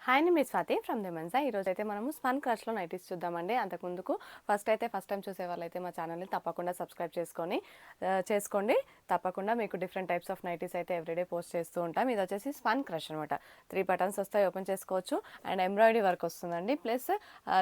Hi అండి, మీ Swathi from దిమెన్సా. ఈరోజు అయితే మనము స్పన్ క్రష్లో నైటీస్ చూద్దామండి. అంతకుముందుకు ఫస్ట్ టైం చూసే వాళ్ళైతే మా ఛానల్ని తప్పకుండా సబ్స్క్రైబ్ చేసుకోండి. తప్పకుండా మీకు డిఫరెంట్ టైప్స్ ఆఫ్ నైటీస్ అయితే ఎవ్రీడే పోస్ట్ చేస్తూ ఉంటాం. ఇది వచ్చేసి స్పన్ క్రష్ అనమాట. 3 బటన్స్ వస్తాయి, ఓపెన్ చేసుకోవచ్చు. అండ్ ఎంబ్రాయిడరీ వర్క్ వస్తుందండి, ప్లస్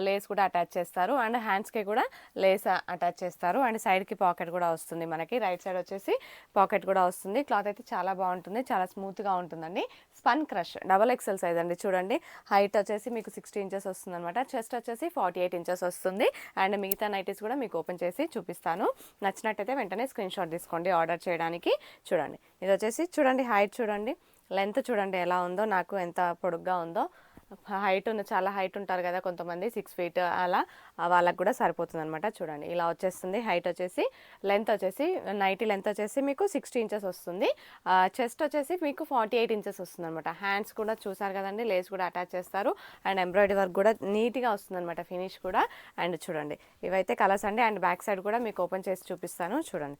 లేస్ కూడా అటాచ్ చేస్తారు. అండ్ హ్యాండ్స్కి కూడా లేస్ అటాచ్ చేస్తారు. అండ్ సైడ్కి పాకెట్ కూడా వస్తుంది. మనకి రైట్ సైడ్ వచ్చేసి పాకెట్ కూడా వస్తుంది. క్లాత్ అయితే చాలా బాగుంటుంది, చాలా స్మూత్గా ఉంటుందండి. స్పన్ క్రష్ XXL సైజ్ అండి. చూడండి, హైట్ వచ్చేసి మీకు 60 ఇంచెస్ వస్తుంది అనమాట. చెస్ట్ వచ్చేసి 48 ఇంచెస్ వస్తుంది. అండ్ మిగతా నైటీస్ కూడా మీకు ఓపెన్ చేసి చూపిస్తాను. నచ్చినట్టయితే వెంటనే స్క్రీన్ షాట్ తీసుకోండి ఆర్డర్ చేయడానికి. చూడండి, ఇది వచ్చేసి చూడండి, హైట్ చూడండి, లెంత్ చూడండి ఎలా ఉందో, నాకు ఎంత పొడుగ్గా ఉందో. చాలా హైట్ ఉంటారు కదా కొంతమంది, 6 ఫీట్ అలా, వాళ్ళకు కూడా సరిపోతుంది అనమాట. చూడండి, ఇలా వచ్చేస్తుంది. హైట్ వచ్చేసి, లెంత్ వచ్చేసి, నైటీ లెంత్ వచ్చేసి మీకు 60 ఇంచెస్ వస్తుంది. చెస్ట్ వచ్చేసి మీకు 48 ఇంచెస్ వస్తుంది అనమాట. హ్యాండ్స్ కూడా చూసారు కదండి, లేస్ కూడా అటాచ్ చేస్తారు. అండ్ ఎంబ్రాయిడరీ వర్క్ కూడా నీట్గా వస్తుంది అనమాట, ఫినిష్ కూడా. అండ్ చూడండి, ఇవైతే కలర్స్ అండి. అండ్ బ్యాక్ సైడ్ కూడా మీకు ఓపెన్ చేసి చూపిస్తాను. చూడండి,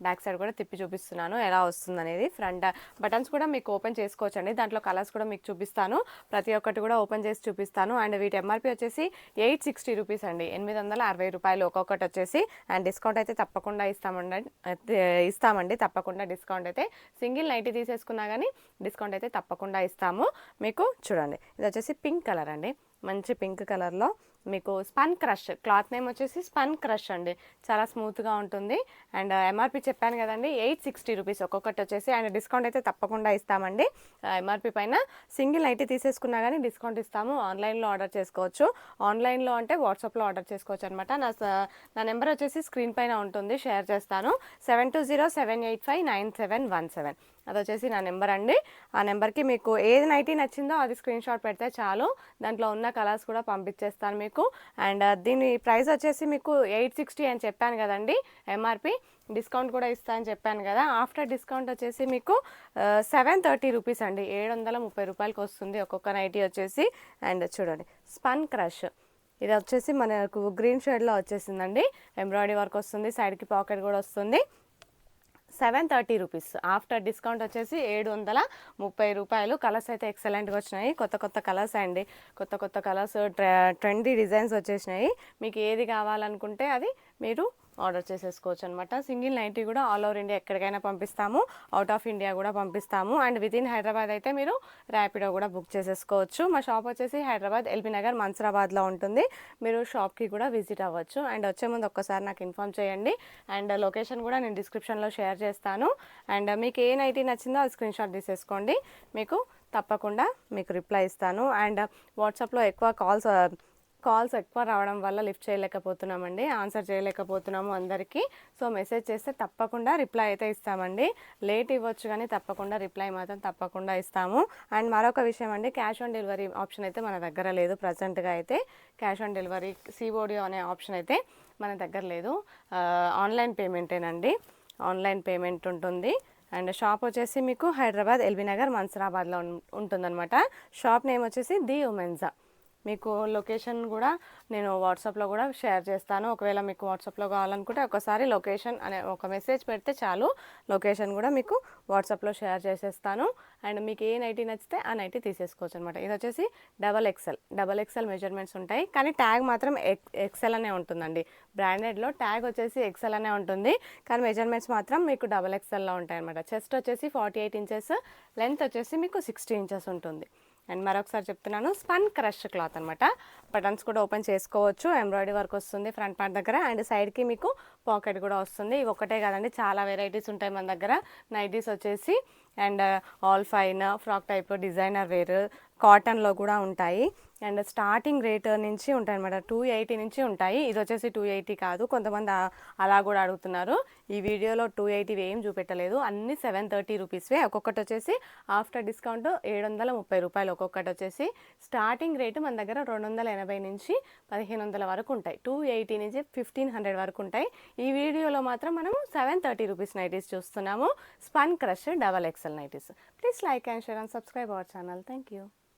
బ్యాక్ సైడ్ కూడా తిప్పి చూపిస్తున్నాను ఎలా వస్తుంది అనేది. ఫ్రంట్ బటన్స్ కూడా మీకు ఓపెన్ చేసుకోవచ్చండి. దాంట్లో కలర్స్ కూడా మీకు చూపిస్తాను, ప్రతి ఒక్కటి కూడా ఓపెన్ చేసి చూపిస్తాను. అండ్ వీటి ఎంఆర్పి వచ్చేసి 860 రూపీస్ అండి, 860 రూపాయలు ఒక్కొక్కటి వచ్చేసి. అండ్ డిస్కౌంట్ అయితే తప్పకుండా ఇస్తామండి. తప్పకుండా డిస్కౌంట్ అయితే, సింగిల్ నైటీ తీసేసుకున్నా కానీ డిస్కౌంట్ అయితే తప్పకుండా ఇస్తాము మీకు. చూడండి, ఇది వచ్చేసి పింక్ కలర్ అండి, మంచి పింక్ కలర్లో మీకు స్పన్ క్రష్. క్లాత్ నేమ్ వచ్చేసి స్పన్ క్రష్ అండి, చాలా స్మూత్గా ఉంటుంది. అండ్ ఎంఆర్పి చెప్పాను కదండి, 860 రూపీస్ ఒక్కొక్కటి వచ్చేసి. అండ్ డిస్కౌంట్ అయితే తప్పకుండా ఇస్తామండి. ఎంఆర్పి పైన సింగిల్ నైటీ తీసేసుకున్నా కానీ డిస్కౌంట్ ఇస్తాము. ఆన్లైన్లో ఆర్డర్ చేసుకోవచ్చు. ఆన్లైన్లో అంటే వాట్సాప్లో ఆర్డర్ చేసుకోవచ్చు అనమాట. నా నెంబర్ వచ్చేసి స్క్రీన్ పైన ఉంటుంది, షేర్ చేస్తాను. 7207859717. అది వచ్చేసి నా నెంబర్ అండి. ఆ నెంబర్కి మీకు ఏది నైటీ నచ్చిందో అది స్క్రీన్ షాట్ పెడితే చాలు, దాంట్లో ఉన్న కలర్స్ కూడా పంపించేస్తాను మీకు. అండ్ దీని ప్రైస్ వచ్చేసి మీకు 860 అని చెప్పాను కదండి ఎంఆర్పి. డిస్కౌంట్ కూడా ఇస్తా అని చెప్పాను కదా, ఆఫ్టర్ డిస్కౌంట్ వచ్చేసి మీకు 730 రూపీస్ అండి, 730 రూపాయలకి వస్తుంది ఒక్కొక్క నైటీ వచ్చేసి. అండ్ చూడండి, స్పన్ క్రష్ ఇది వచ్చేసి మనకు గ్రీన్ షేడ్లో వచ్చేసిందండి. ఎంబ్రాయిడరీ వర్క్ వస్తుంది, సైడ్కి పాకెట్ కూడా వస్తుంది. 730 రూపీస్, ఆఫ్టర్ డిస్కౌంట్ వచ్చేసి 730 రూపాయలు. కలర్స్ అయితే ఎక్సలెంట్గా వచ్చినాయి, కొత్త కలర్స్ అండి, కొత్త కలర్స్, ట్రెండీ డిజైన్స్ వచ్చేసినాయి. మీకు ఏది కావాలనుకుంటే అది మీరు ఆర్డర్ చేసేసుకోవచ్చు అనమాట. సింగిల్ నైటీ కూడా ఆల్ ఓవర్ ఇండియా ఎక్కడికైనా పంపిస్తాము, అవుట్ ఆఫ్ ఇండియా కూడా పంపిస్తాము. అండ్ వితిన్ హైదరాబాద్ అయితే మీరు ర్యాపిడో కూడా బుక్ చేసేసుకోవచ్చు. మా షాప్ వచ్చేసి హైదరాబాద్ ఎల్బీ నగర్ మన్సరాబాద్లో ఉంటుంది. మీరు షాప్కి కూడా విజిట్ అవ్వచ్చు. అండ్ వచ్చే ముందు ఒక్కసారి నాకు ఇన్ఫామ్ చేయండి. అండ్ లొకేషన్ కూడా నేను డిస్క్రిప్షన్లో షేర్ చేస్తాను. అండ్ మీకు ఏ నైటీ నచ్చిందో అది స్క్రీన్ షాట్ తీసేసుకోండి, మీకు తప్పకుండా మీకు రిప్లై ఇస్తాను. అండ్ వాట్సాప్లో ఎక్కువ కాల్స్ ఎక్కువ రావడం వల్ల లిఫ్ట్ చేయలేకపోతున్నామండి, ఆన్సర్ చేయలేకపోతున్నాము అందరికీ. సో మెసేజ్ చేస్తే తప్పకుండా రిప్లై అయితే ఇస్తామండి. లేట్ ఇవ్వచ్చు కానీ తప్పకుండా రిప్లై మాత్రం తప్పకుండా ఇస్తాము. అండ్ మరొక విషయం అండి, క్యాష్ ఆన్ డెలివరీ ఆప్షన్ అయితే మన దగ్గర లేదు ప్రజెంట్గా అయితే. క్యాష్ ఆన్ డెలివరీ సిఓడి అనే ఆప్షన్ అయితే మన దగ్గర లేదు. ఆన్లైన్ పేమెంటేనండి, ఆన్లైన్ పేమెంట్ ఉంటుంది. అండ్ షాప్ వచ్చేసి మీకు హైదరాబాద్ ఎల్బీ నగర్ మన్సరాబాద్లో ఉంటుందన్నమాట. షాప్ నేమ్ వచ్చేసి ది ఉమెన్సా. మీకు లొకేషన్ కూడా నేను వాట్సాప్లో కూడా షేర్ చేస్తాను. ఒకవేళ మీకు వాట్సాప్లో కావాలనుకుంటే ఒకసారి లొకేషన్ అనే ఒక మెసేజ్ పెడితే చాలు, లొకేషన్ కూడా మీకు వాట్సాప్లో షేర్ చేసేస్తాను. అండ్ మీకు ఏ నైటీ నచ్చితే ఆ నైటీ తీసేసుకోవచ్చు అనమాట. ఇది వచ్చేసి XXL మెజర్మెంట్స్ ఉంటాయి, కానీ ట్యాగ్ మాత్రం XL అనే ఉంటుందండి. బ్రాండెడ్లో ట్యాగ్ వచ్చేసి XL అనే ఉంటుంది, కానీ మెజర్మెంట్స్ మాత్రం మీకు XXLలో ఉంటాయి అనమాట. చెస్ట్ వచ్చేసి 48 ఇంచెస్, లెంత్ వచ్చేసి మీకు 60 ఇంచెస్ ఉంటుంది. అండ్ మరొకసారి చెప్తున్నాను, స్పన్ క్రష్ క్లాత్ అనమాట. బటన్స్ కూడా ఓపెన్ చేసుకోవచ్చు, ఎంబ్రాయిడరీ వర్క్ వస్తుంది ఫ్రంట్ పార్ట్ దగ్గర. అండ్ సైడ్కి మీకు పాకెట్ కూడా వస్తుంది. ఇవి ఒకటే కాదండి, చాలా వెరైటీస్ ఉంటాయి మన దగ్గర నైటీస్ వచ్చేసి. And all fine, frock type, designer wear, కాటన్లో కూడా ఉంటాయి. అండ్ స్టార్టింగ్ రేట్ నుంచి ఉంటాయి అనమాట, 280 నుంచి ఉంటాయి. ఇది వచ్చేసి 280 కాదు, కొంతమంది అలా కూడా అడుగుతున్నారు. ఈ వీడియోలో 280 ఏం చూపెట్టలేదు, అన్ని 730 రూపీస్వే. ఒక్కొక్కటి వచ్చేసి ఆఫ్టర్ డిస్కౌంట్ 730 రూపాయలు ఒక్కొక్కటి వచ్చేసి. స్టార్టింగ్ రేటు మన దగ్గర 280 నుంచి 1500 వరకు ఉంటాయి, 280 నుంచి 1500 వరకు ఉంటాయి. ఈ వీడియోలో మాత్రం మనం 730 రూపీస్ నైటీస్ చూస్తున్నాము, spun crush XXL nighties. Please like and share and subscribe our channel. Thank you.